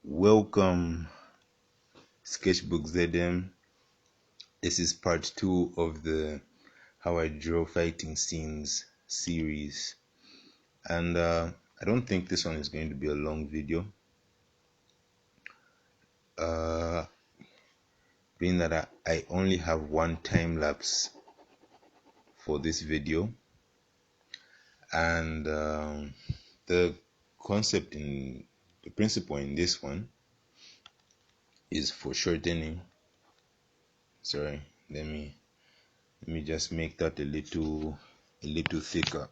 Welcome, Sketchbook ZM. This is part 2 of the How I Draw Fighting Scenes series, and I don't think this one is going to be a long video, being that I only have one time lapse for this video, and the principle in this one is foreshortening. Sorry, let me just make that a little thicker.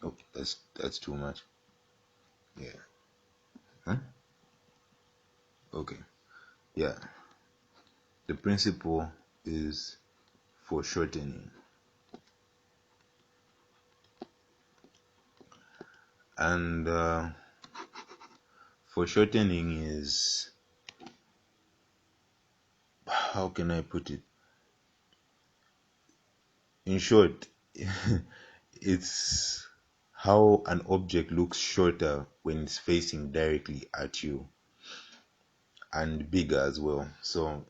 Oh, that's too much. Yeah. Huh? Okay. Yeah. The principle is foreshortening, and foreshortening is, how can I put it? In short, it's how an object looks shorter when it's facing directly at you, and bigger as well. So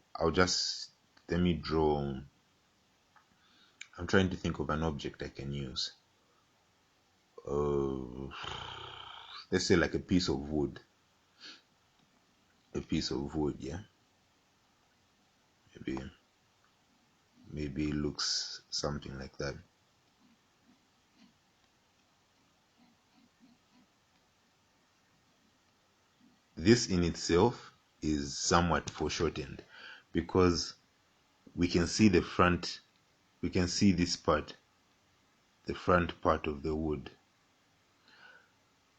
let me draw. I'm trying to think of an object I can use. Let's say like a piece of wood. Yeah. Maybe it looks something like that. This in itself is somewhat foreshortened because we can see this part, the front part of the wood.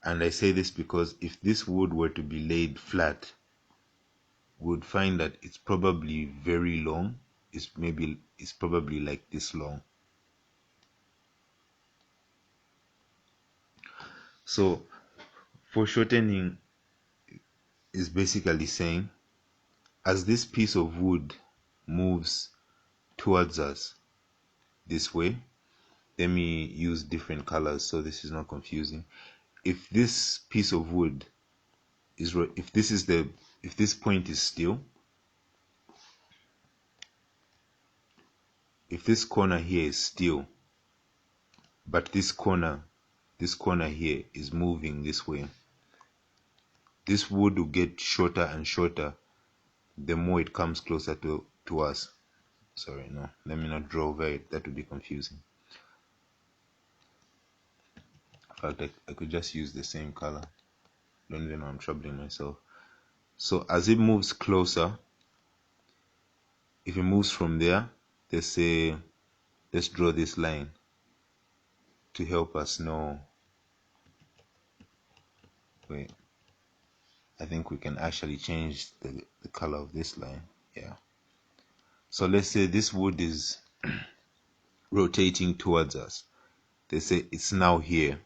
And I say this because if this wood were to be laid flat, we would find that it's probably very long. It's probably like this long. So foreshortening is basically saying, as this piece of wood moves towards us this way, let me use different colors so this is not confusing. If this piece of wood is, if this point is still, if this corner here is still, but this corner here is moving this way, this wood will get shorter and shorter the more it comes closer to us. Sorry, no, let me not draw over it, that would be confusing. In fact, I could just use the same color. Don't even know, I'm troubling myself. So as it moves closer, if it moves from there, let's draw this line to help us know. Wait, I think we can actually change the color of this line. Yeah. So let's say this wood is rotating towards us. They say it's now here.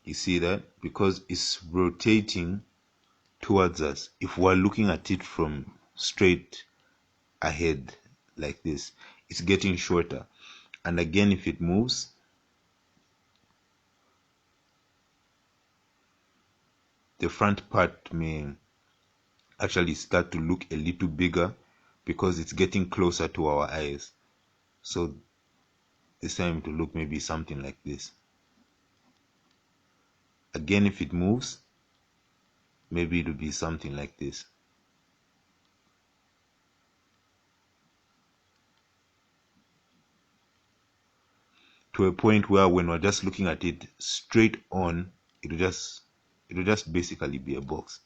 You see that? Because it's rotating towards us. If we're looking at it from straight ahead like this, it's getting shorter. And again, if it moves, the front part may actually start to look a little bigger because it's getting closer to our eyes. So this time to look maybe something like this. Again, if it moves, maybe it'll be something like this. To a point where when we're just looking at it straight on, it'll just basically be a box.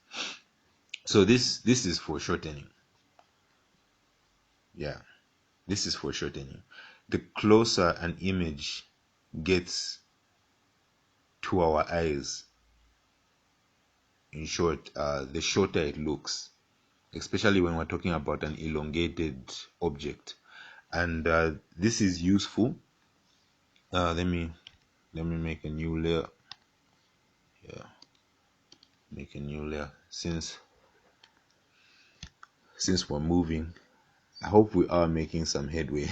So this is foreshortening. Yeah, this is foreshortening. The closer an image gets to our eyes, in short, the shorter it looks, especially when we're talking about an elongated object. And this is useful. Let me make a new layer. Yeah, make make a new layer. Since we're moving, I hope we are making some headway.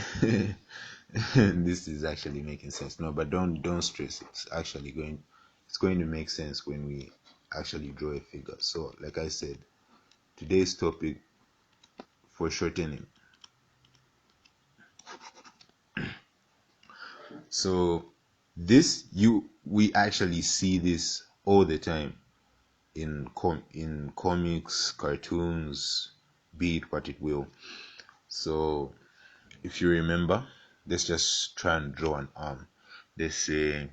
This is actually making sense. No, but don't stress. It's going to make sense when we actually draw a figure. So like I said, today's topic, foreshortening. So we actually see this all the time in comics, cartoons, be it what it will. So if you remember, let's just try and draw an arm. Let's say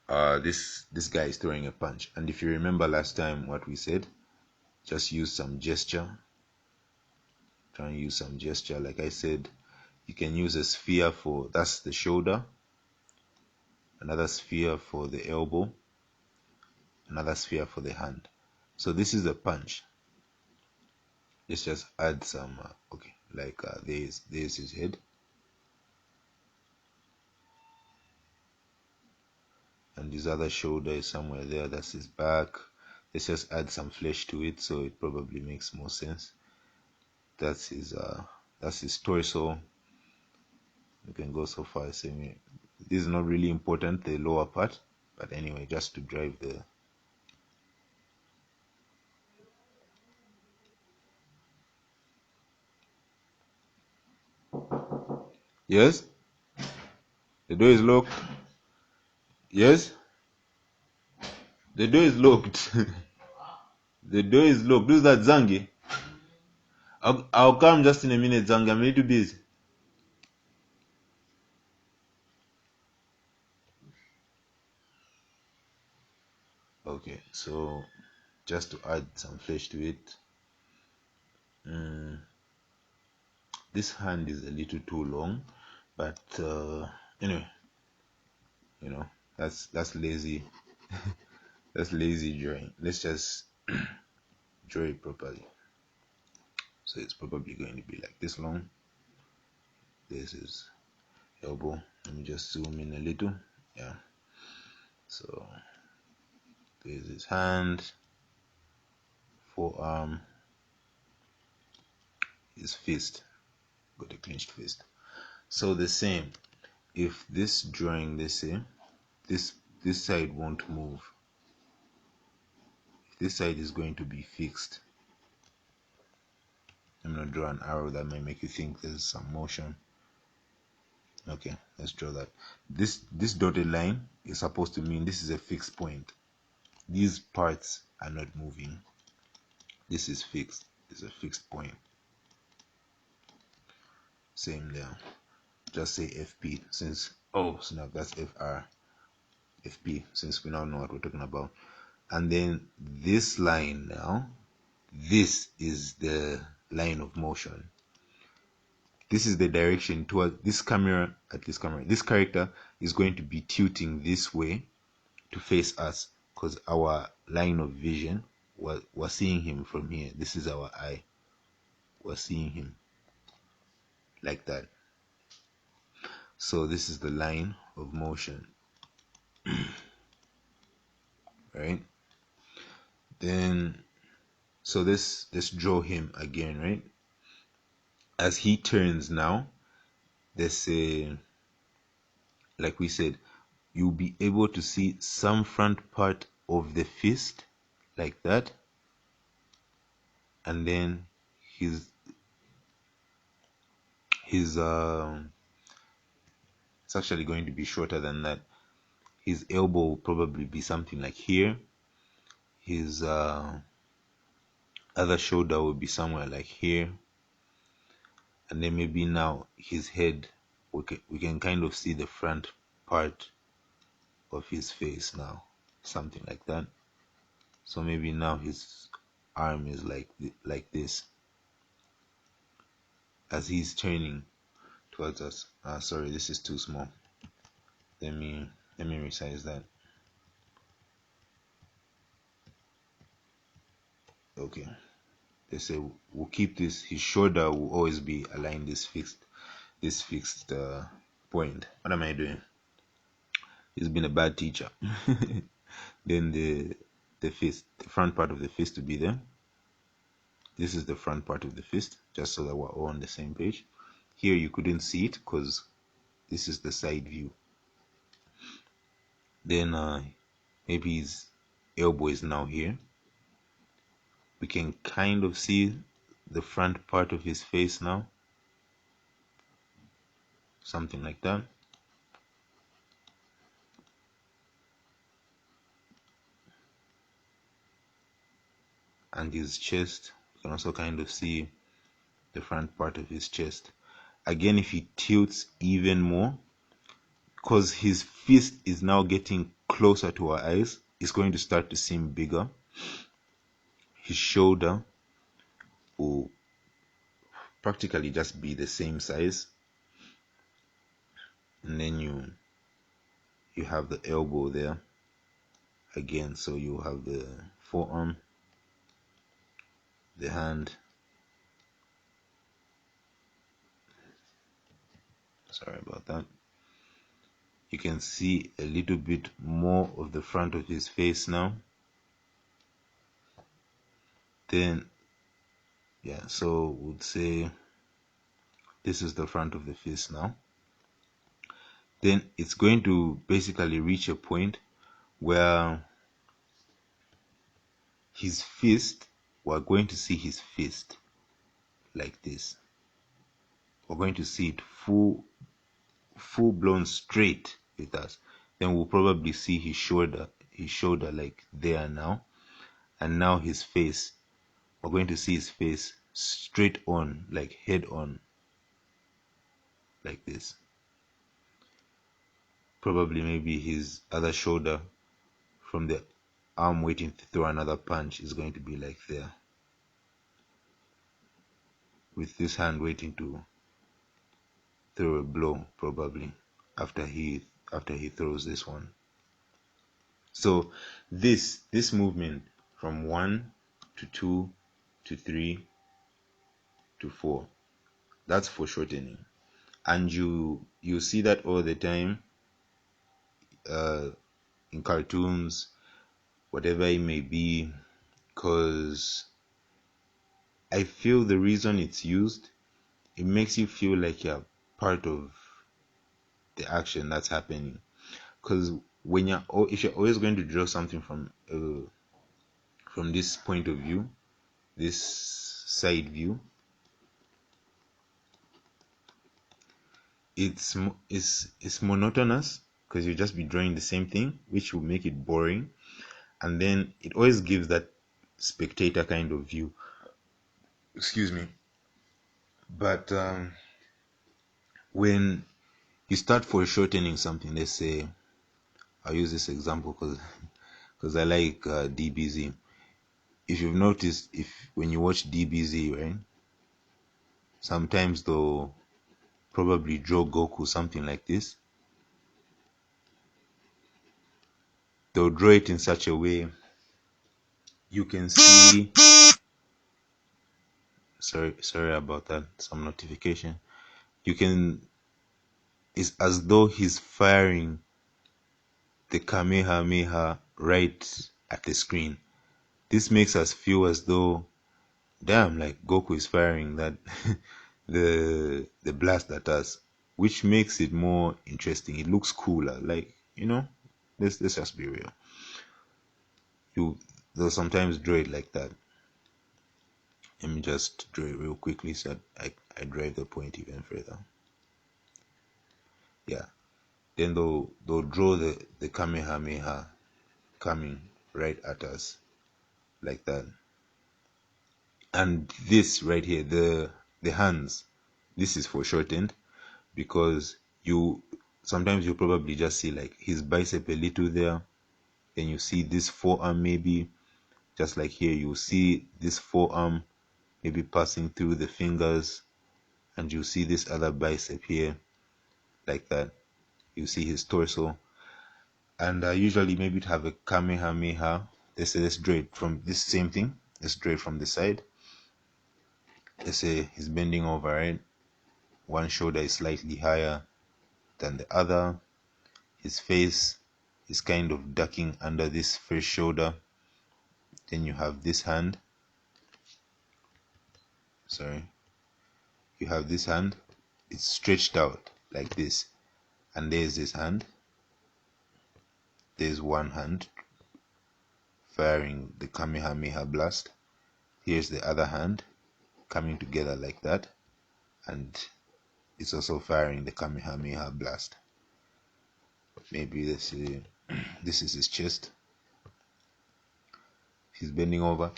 this guy is throwing a punch, and if you remember last time what we said, just use some gesture. Try and use some gesture. Like I said, you can use a sphere for that's the shoulder, another sphere for the elbow, another sphere for the hand. So this is a punch. Let's just add some okay, like there's his head, and his other shoulder is somewhere there. That's his back. Let's just add some flesh to it, so it probably makes more sense. That's his torso. You can go so far as saying this is not really important, the lower part, but anyway, just to drive the yes, the door is locked. Yes, the door is locked. The door is locked. Who's that, Zangi? I'll come just in a minute, Zangi. I'm a little busy. Okay, so just to add some flesh to it, this hand is a little too long, but anyway, you know, that's lazy. That's lazy drawing. Let's just draw it properly. So it's probably going to be like this long. This is elbow. Let me just zoom in a little. Yeah. So there's his hand, forearm, his fist. Got a clenched fist. So the same. If this drawing, let's say, this side won't move. If this side is going to be fixed, I'm gonna draw an arrow that may make you think there's some motion. Okay, let's draw that. This dotted line is supposed to mean this is a fixed point. These parts are not moving. This is fixed. It's a fixed point. Same there. Just say FP since snap, that's FR. FP since we now know what we're talking about. And then this line now, this is the line of motion. This is the direction toward this camera. This character is going to be tilting this way to face us because our line of vision, we're seeing him from here. This is our eye. We're seeing him like that. So this is the line of motion. Right? Then so let's draw him again, right? As he turns now, let's say, like we said, you'll be able to see some front part of the fist like that, and then his it's actually going to be shorter than that. His elbow will probably be something like here. His other shoulder will be somewhere like here, and then maybe now his head, we can kind of see the front part of his face now, something like that. So maybe now his arm is like this as he's turning towards us. Sorry, this is too small. Let me resize that. Okay, they say we'll keep this. His shoulder will always be aligned this fixed point. What am I doing? He's been a bad teacher. Then the fist, the front part of the fist to be there. This is the front part of the fist, just so that we're all on the same page. Here you couldn't see it because this is the side view. Then maybe his elbow is now here. We can kind of see the front part of his face now, something like that. And his chest, you can also kind of see the front part of his chest. Again, if he tilts even more, because his fist is now getting closer to our eyes, it's going to start to seem bigger. His shoulder will practically just be the same size. And then you have the elbow there again, so you have the forearm, the hand. Sorry about that. You can see a little bit more of the front of his face now. Then yeah, so would say this is the front of the face now. Then it's going to basically reach a point where his fist, we're going to see his fist like this. We're going to see it full blown straight with us. Then we'll probably see his shoulder like there now. And now his face, we're going to see his face straight on, like head on, like this. Probably maybe his other shoulder from the arm waiting to throw another punch is going to be like there, with this hand waiting to throw a blow, probably after he throws this one. So this movement from 1 to 2 to 3 to 4, that's foreshortening. And you see that all the time in cartoons, whatever it may be, because I feel the reason it's used, it makes you feel like you're part of the action that's happening. Because when if you're always going to draw something from this point of view, this side view, it's monotonous, because you just be drawing the same thing, which will make it boring. And then it always gives that spectator kind of view. Excuse me. But when you start foreshortening something, let's say, I'll use this example because I like DBZ. If you've noticed, if when you watch DBZ, right, sometimes they'll probably draw Goku something like this. They'll draw it in such a way you can see. Sorry about that. Some notification. It's as though he's firing the Kamehameha right at the screen. This makes us feel as though, damn, like Goku is firing that the blast at us, which makes it more interesting. It looks cooler. Like, let's just be real. They'll sometimes draw it like that. Let me just draw it real quickly so that I drive the point even further. Yeah. Then they'll draw the Kamehameha coming right at us like that. And this right here, the hands, this is foreshortened, because sometimes you probably just see like his bicep a little there, then you see this forearm, maybe just like here you see this forearm maybe passing through the fingers, and you see this other bicep here like that. You see his torso. And usually maybe to have a Kamehameha, let's draw it from this same thing. Let's draw it from the side. Let's say he's bending over, right? One shoulder is slightly higher than the other. His face is kind of ducking under this first shoulder. Then you have this hand. Sorry. You have this hand. It's stretched out like this. And there's this hand. There's one hand firing the Kamehameha blast. Here's the other hand coming together like that. And it's also firing the Kamehameha blast. Maybe this is, this is his chest. He's bending over.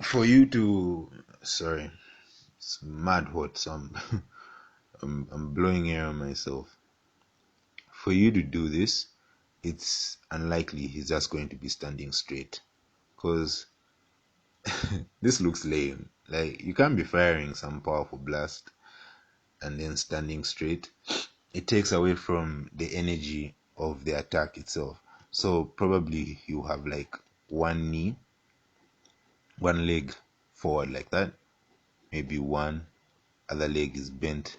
For you to, sorry, it's mad hot, so I'm blowing air on myself. For you to do this, it's unlikely he's just going to be standing straight, because this looks lame. Like, you can't be firing some powerful blast and then standing straight. It takes away from the energy of the attack itself. So probably you have like one knee, one leg forward like that, maybe one other leg is bent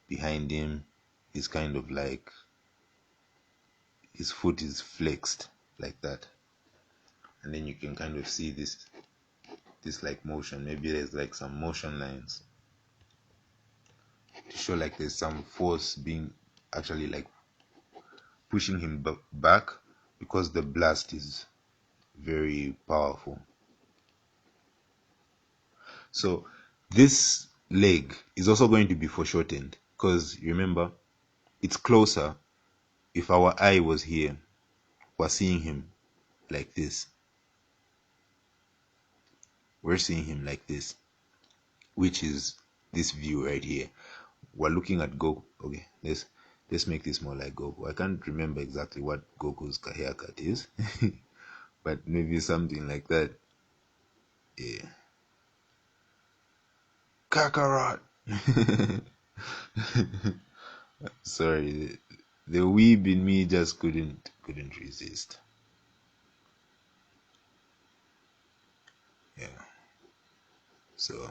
behind him. He's kind of like, his foot is flexed like that, and then you can kind of see this like motion. Maybe there's like some motion lines to show like there's some force being actually like pushing him back, because the blast is very powerful. So this leg is also going to be foreshortened, because remember, it's closer. If our eye was here, we're seeing him like this. We're seeing him like this, which is this view right here. We're looking at Goku. Okay, let's make this more like Goku. I can't remember exactly what Goku's haircut is, but maybe something like that. Yeah. Kakarot. Sorry, the weeb in me just couldn't resist. Yeah. So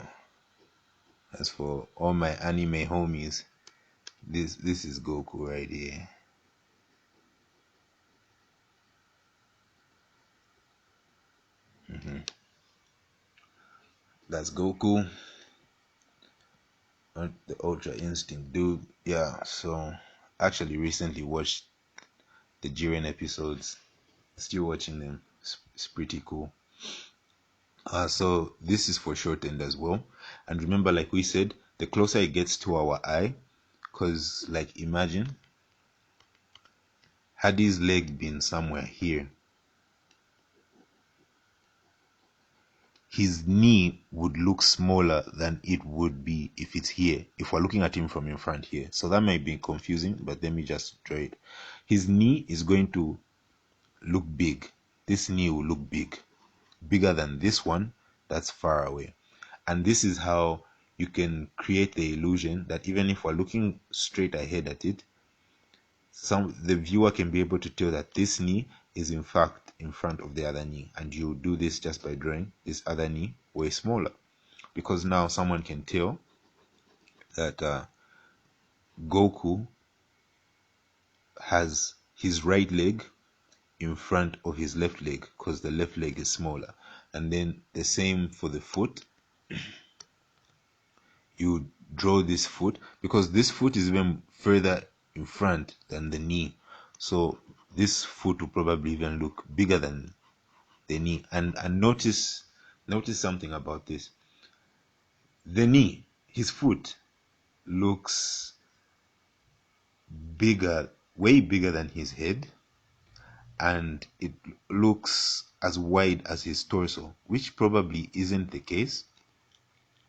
as for all my anime homies, this is Goku right here. That's Goku. The Ultra Instinct dude. Yeah, so actually recently watched the Jiren episodes. Still watching them. It's pretty cool. So this is foreshortened as well. And remember, like we said, the closer it gets to our eye, because like imagine, had his leg been somewhere here, his knee would look smaller than it would be if it's here, if we're looking at him from in front here. So that might be confusing, but let me just draw it. His knee is going to look big. This knee will look big, bigger than this one that's far away. And this is how you can create the illusion that even if we're looking straight ahead at it, the viewer can be able to tell that this knee is in fact in front of the other knee. And you do this just by drawing this other knee way smaller, because now someone can tell that Goku has his right leg in front of his left leg, because the left leg is smaller. And then the same for the foot. You draw this foot, because this foot is even further in front than the knee. So this foot will probably even look bigger than the knee. And notice something about this. The knee, his foot, looks bigger, way bigger than his head, and it looks as wide as his torso, which probably isn't the case,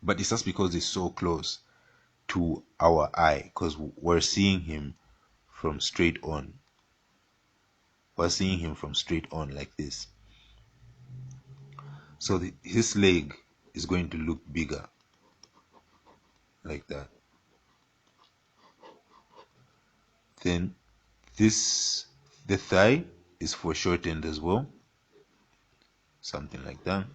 but it's just because it's so close to our eye, because we're seeing him from straight on. We're seeing him from straight on like this. So his leg is going to look bigger like that. Then the thigh is foreshortened as well, something like that,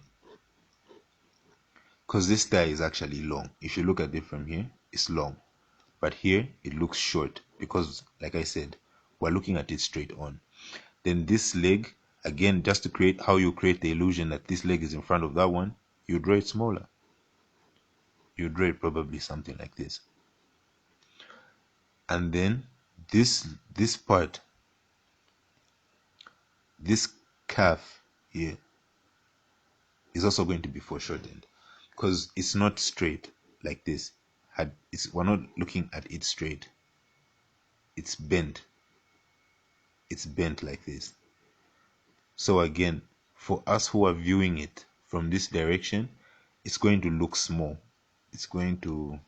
because this thigh is actually long. If you look at it from here, it's long, but here it looks short, because like I said, we're looking at it straight on. Then this leg Again, just to create how you create the illusion that this leg is in front of that one, you draw it smaller. You draw it probably something like this. And then this part, this calf here, is also going to be foreshortened because it's not straight like this. We're not looking at it straight. It's bent. It's bent like this. So again, for us who are viewing it from this direction, it's going to look small. It's going to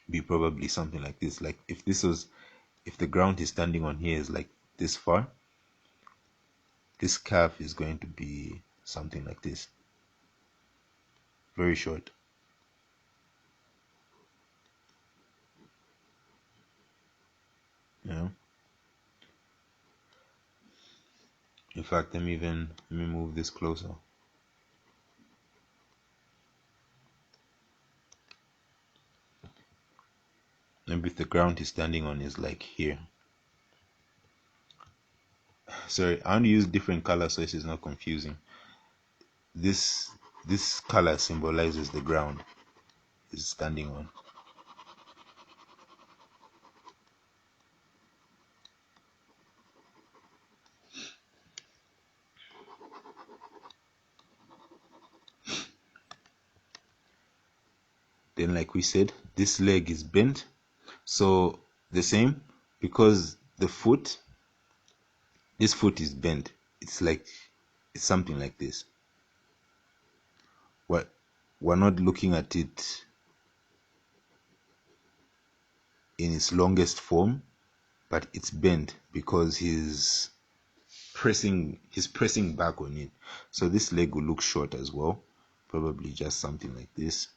be probably something like this. Like if the ground is standing on here is like this far, this calf is going to be something like this. Very short. You know? In fact, let me move this closer. Maybe if the ground is standing on is like here. Sorry, I want to use different colors so this is not confusing. This color symbolizes the ground is standing on. Then like we said, this leg is bent. So the same, because this foot is bent. It's something like this. We're not looking at it in its longest form, but it's bent because he's pressing back on it. So this leg will look short as well. Probably just something like this.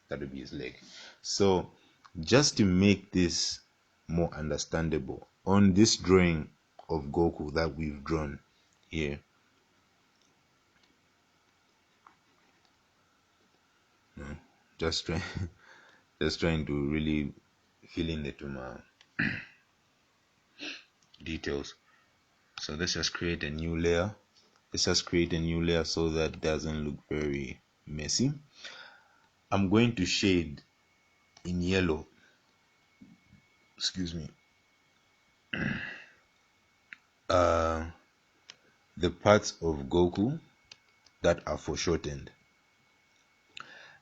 That would be his leg. So just to make this more understandable, on this drawing of Goku that we've drawn here, just trying just trying to really fill in the Tuma details. So let's just create a new layer. Let's just create a new layer so that it doesn't look very messy. I'm going to shade in yellow, excuse me, the parts of Goku that are foreshortened.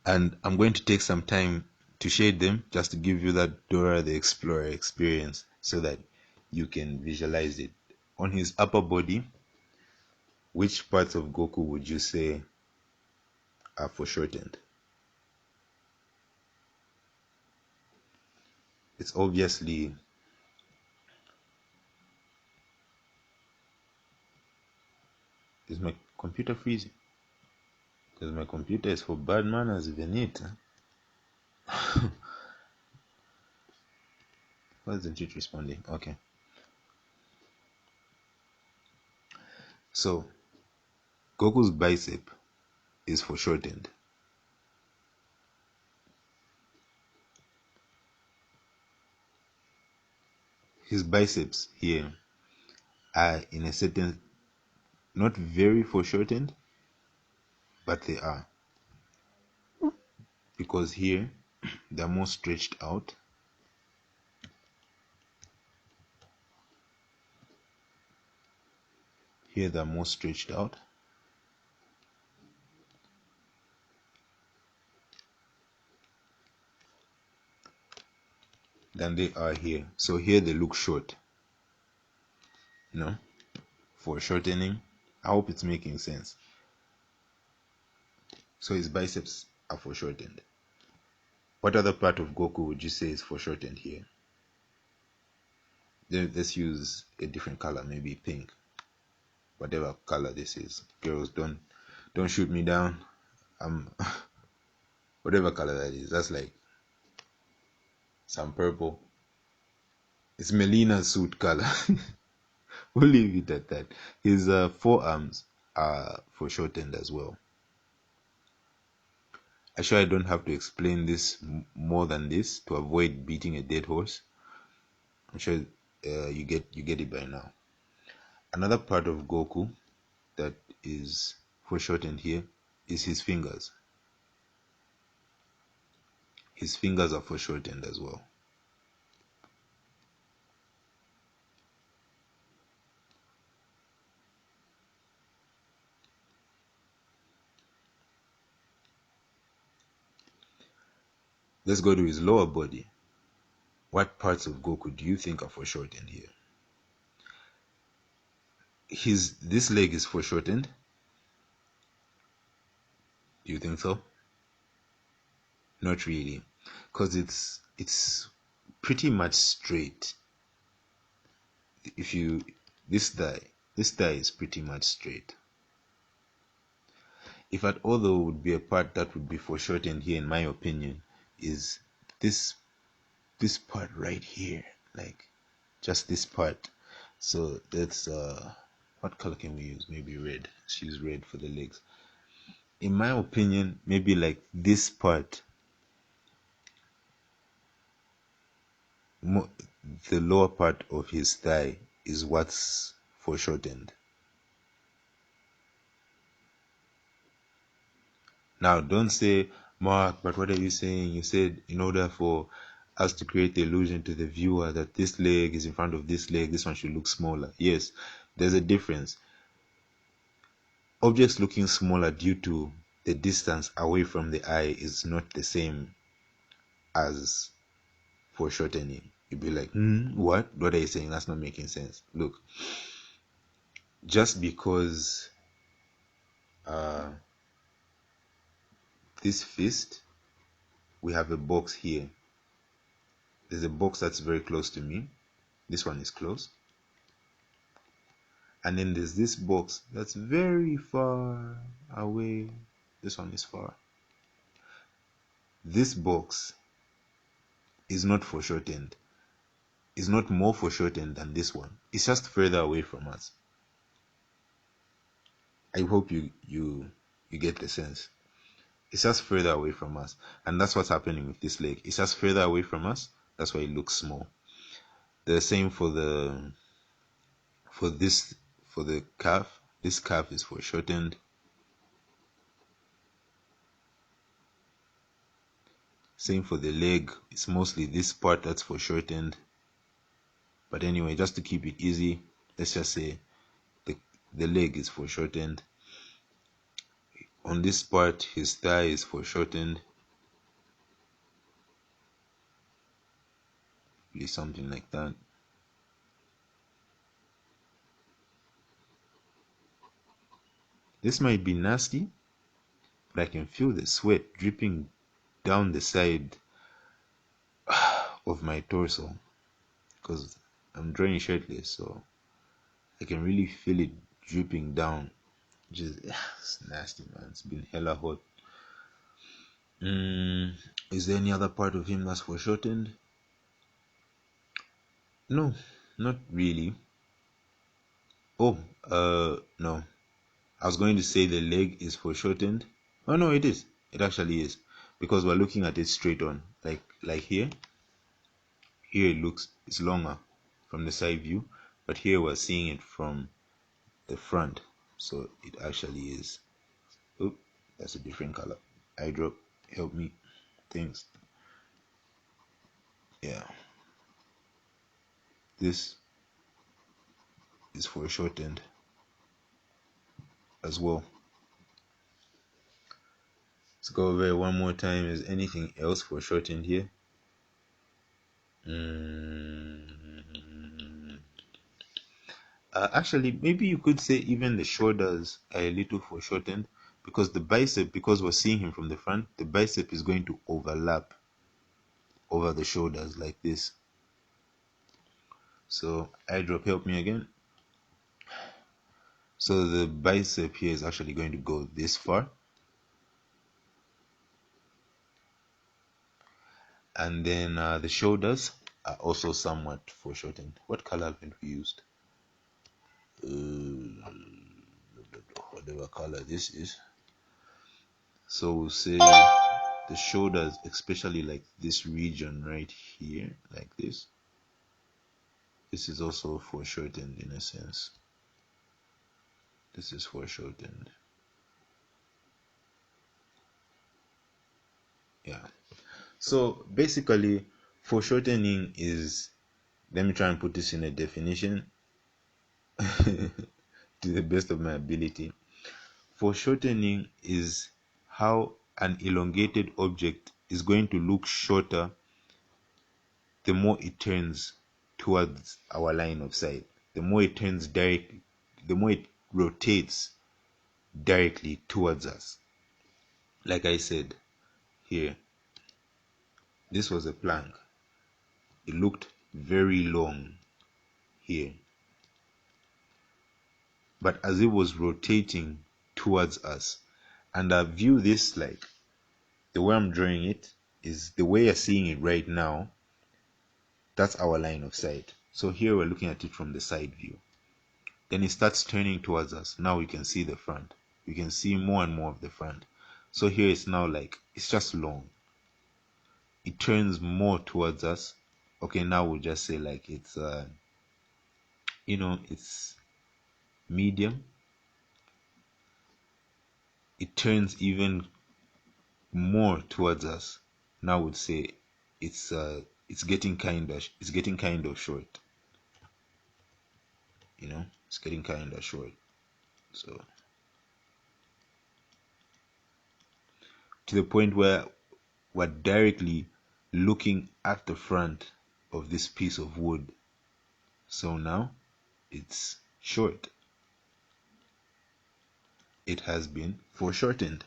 And I'm going to take some time to shade them just to give you that Dora the Explorer experience so that you can visualize it. On his upper body, which parts of Goku would you say are foreshortened? It's obviously is my computer freezing? Because my computer is for bad manners, even it. Why isn't it responding? Okay. So Goku's bicep is foreshortened. His biceps here are in a certain, not very foreshortened, but they are. Because here they're more stretched out. Here they're more stretched out. Than they are here. So here they look short. Foreshortening. I hope it's making sense. So his biceps are foreshortened. What other part of Goku would you say is foreshortened here? Then let's use a different color, maybe pink. Whatever color this is. Girls, don't shoot me down. Whatever color that is. That's like some purple. It's Melina's suit color. We'll leave it at that. His forearms are foreshortened as well. Actually, I don't have to explain this more than this to avoid beating a dead horse. I'm sure you get it by now. Another part of Goku that is foreshortened here is his fingers. His fingers are foreshortened as well. Let's go to his lower body. What parts of Goku do you think are foreshortened here? This leg is foreshortened. Do you think so? Not really, because it's pretty much straight. If you this thigh is pretty much straight. If at all there would be a part that would be foreshortened here, in my opinion, is this this part right here, like just this part. So that's what color can we use? Maybe red. Let's use red for the legs. In my opinion, maybe like this part, mo- the lower part of his thigh is what's foreshortened. Now, don't say, Mark, but what are you saying? You said in order for us to create the illusion to the viewer that this leg is in front of this leg, this one should look smaller. Yes, there's a difference. Objects looking smaller due to the distance away from the eye is not the same as foreshortening. You'd be like, what? What are you saying? That's not making sense. Look, just because uh, this fist, we have a box here. There's a box that's very close to me. This one is close. And then there's this box that's very far away. This one is far. This box is not foreshortened. Is not more foreshortened than this one. It's just further away from us. I hope you get the sense. It's just further away from us, and that's what's happening with this leg. It's just further away from us. That's why it looks small. The same for this for the calf. This calf is foreshortened. Same for the leg. It's mostly this part that's foreshortened. But anyway, just to keep it easy, let's just say the leg is foreshortened. On this part, his thigh is foreshortened. Something like that. This might be nasty, but I can feel the sweat dripping down the side of my torso because I'm drawing shirtless, so I can really feel it dripping down. Just it's nasty, man. It's been hella hot. Is there any other part of him that's foreshortened? No, not really. Oh, no. I was going to say the leg is foreshortened. Oh no, it is. It actually is because we're looking at it straight on, like here. Here it looks it's longer from the side view, but here we're seeing it from the front, so it actually is. Oh, that's a different color. Eye drop, help me. Thanks. Yeah, this is foreshortened as well. Let's go over it one more time. Is anything else foreshortened here? Actually, maybe you could say even the shoulders are a little foreshortened because the bicep, because we're seeing him from the front, the bicep is going to overlap over the shoulders like this. So eye drop, help me again. So the bicep here is actually going to go this far. And then the shoulders are also somewhat foreshortened. What color haven't we used? Whatever color this is. So we'll say the shoulders, especially like this region right here, like this. This is also foreshortened in a sense. This is foreshortened. Yeah. So basically, foreshortening is, let me try and put this in a definition to the best of my ability. Foreshortening is how an elongated object is going to look shorter the more it turns towards our line of sight. The more it turns directly, the more it rotates directly towards us. Like I said here, this was a plank. It looked very long here. But as it was rotating towards us, and I view this like, the way I'm drawing it is the way you're seeing it right now. That's our line of sight. So here we're looking at it from the side view. Then it starts turning towards us. Now we can see the front. We can see more and more of the front. So here it's now like, it's just long. It turns more towards us. Okay, now we'll just say like it's it's medium. It turns even more towards us. Now we'd say it's getting kind of short. It's getting kind of short. So to the point where we're directly looking at the front of this piece of wood. So now it's short. It has been foreshortened.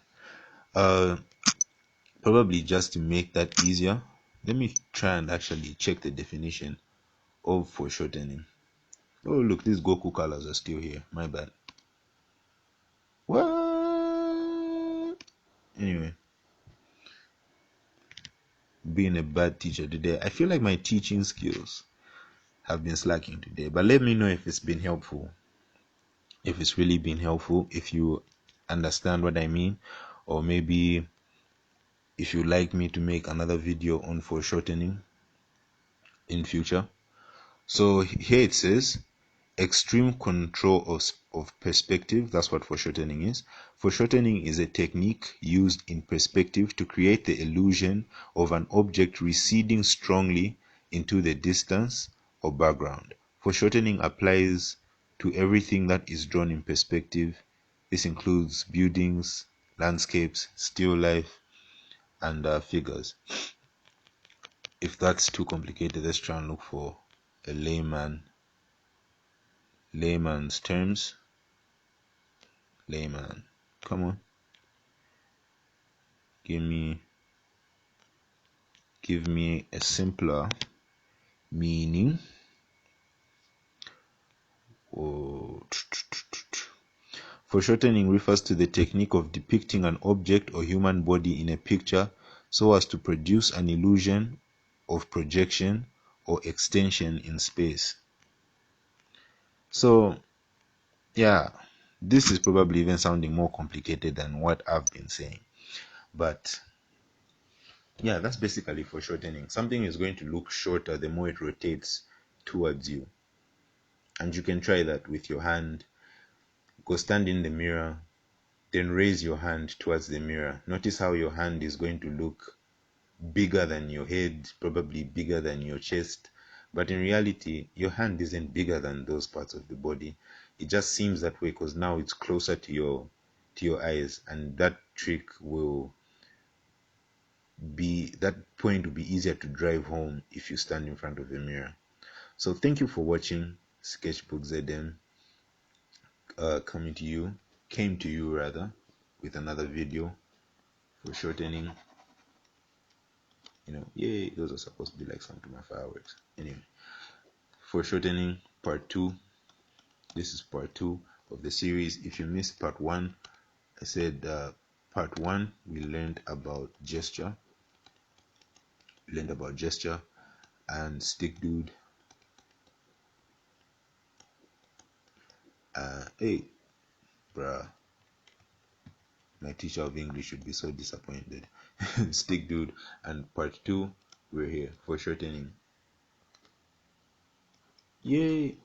Probably just to make that easier, let me try and actually check the definition of foreshortening. Oh, look, these Goku colors are still here. My bad. What? Anyway, being a bad teacher today, I feel like my teaching skills have been slacking today. But let me know if it's been helpful. If it's really been helpful, if you understand what I mean, or maybe if you'd like me to make another video on foreshortening in future. So here it says extreme control of perspective. That's what foreshortening is. Foreshortening is a technique used in perspective to create the illusion of an object receding strongly into the distance or background. Foreshortening applies to everything that is drawn in perspective. This includes buildings, landscapes, still life, and figures. If that's too complicated, let's try and look for a layman's terms. Layman, come on, give me a simpler meaning. Foreshortening refers to the technique of depicting an object or human body in a picture so as to produce an illusion of projection or extension in space. So yeah, this is probably even sounding more complicated than what I've been saying, but yeah, that's basically foreshortening. Something is going to look shorter the more it rotates towards you. And you can try that with your hand. Go stand in the mirror, then raise your hand towards the mirror. Notice how your hand is going to look bigger than your head, probably bigger than your chest. But in reality, your hand isn't bigger than those parts of the body. It just seems that way because now it's closer to your eyes, and that point will be easier to drive home if you stand in front of the mirror. So thank you for watching. Sketchbook ZM came to you rather with another video for shortening. Yay, those are supposed to be like some to my fireworks. Anyway, for shortening part 2. This is part 2 of the series. If you missed part 1, I said part 1 we learned about gesture. And stick dude. Hey, bruh, my teacher of English should be so disappointed. Stick dude. And part 2, we're here for shortening. Yay!